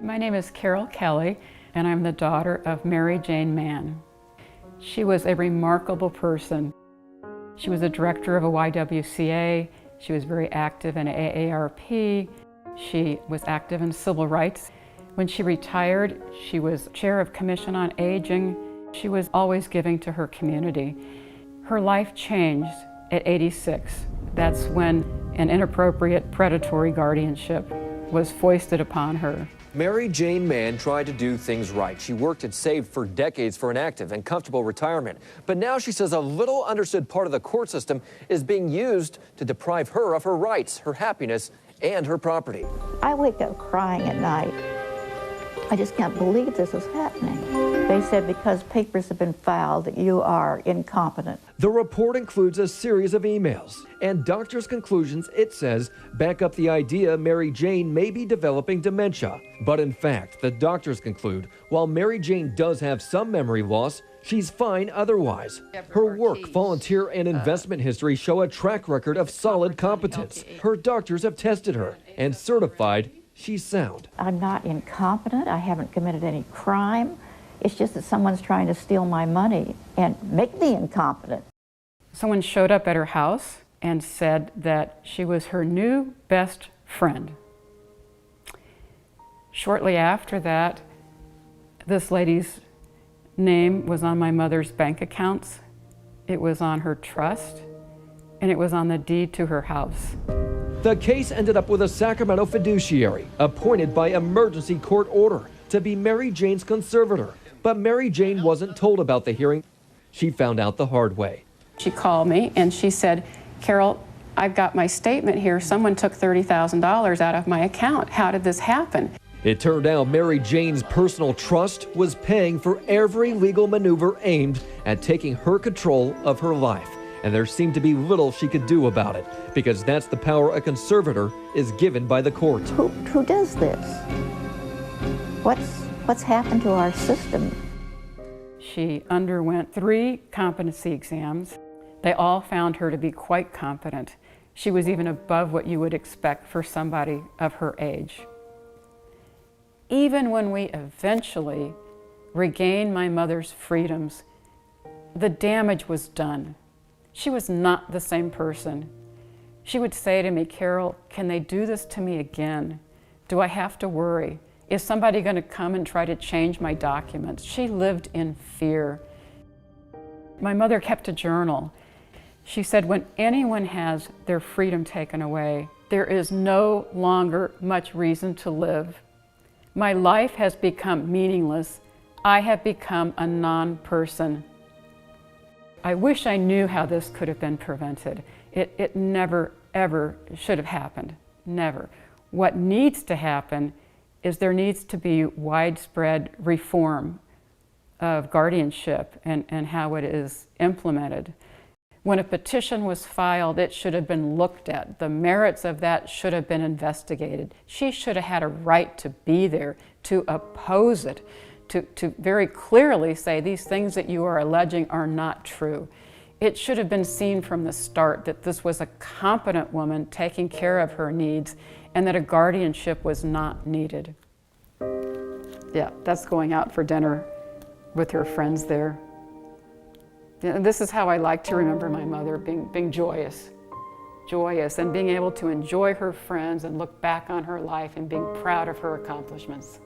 My name is Carol Kelly, and I'm the daughter of Mary Jane Mann. She was a remarkable person. She was a director of a YWCA. She was very active in AARP. She was active in civil rights. When she retired, she was chair of Commission on Aging. She was always giving to her community. Her life changed at 86. That's when an inappropriate predatory guardianship was foisted upon her. Mary Jane Mann tried to do things right. She worked and saved for decades for an active and comfortable retirement. But now she says a little understood part of the court system is being used to deprive her of her rights, her happiness, and her property. I wake up crying at night. I just can't believe this is happening. They said because papers have been filed that you are incompetent. The report includes a series of emails and doctors' conclusions, it says, back up the idea Mary Jane may be developing dementia. But in fact, the doctors conclude while Mary Jane does have some memory loss, she's fine otherwise. Her work, volunteer, and investment history show a track record of solid competence. Her doctors have tested her and certified she's sound. I'm not incompetent. I haven't committed any crime. It's just that someone's trying to steal my money and make me incompetent. Someone showed up at her house and said that she was her new best friend. Shortly after that, this lady's name was on my mother's bank accounts, it was on her trust, and it was on the deed to her house. The case ended up with a Sacramento fiduciary appointed by emergency court order to be Mary Jane's conservator. But Mary Jane wasn't told about the hearing. She found out the hard way. She called me and she said, "Carol, I've got my statement here. Someone took $30,000 out of my account. How did this happen?" It turned out Mary Jane's personal trust was paying for every legal maneuver aimed at taking her control of her life. And there seemed to be little she could do about it, because that's the power a conservator is given by the court. Who does this? What's happened to our system? She underwent 3 competency exams. They all found her to be quite competent. She was even above what you would expect for somebody of her age. Even when we eventually regained my mother's freedoms, the damage was done. She was not the same person. She would say to me, "Carol, can they do this to me again? Do I have to worry? Is somebody going to come and try to change my documents?" She lived in fear. My mother kept a journal. She said, when anyone has their freedom taken away, there is no longer much reason to live. My life has become meaningless. I have become a non-person. I wish I knew how this could have been prevented. It never, ever should have happened. Never. What needs to happen is there needs to be widespread reform of guardianship and how it is implemented. When a petition was filed, it should have been looked at. The merits of that should have been investigated. She should have had a right to be there, to oppose it, to very clearly say these things that you are alleging are not true. It should have been seen from the start that this was a competent woman taking care of her needs and that a guardianship was not needed. Yeah, that's going out for dinner with her friends there. And this is how I like to remember my mother, being joyous, and being able to enjoy her friends and look back on her life and being proud of her accomplishments.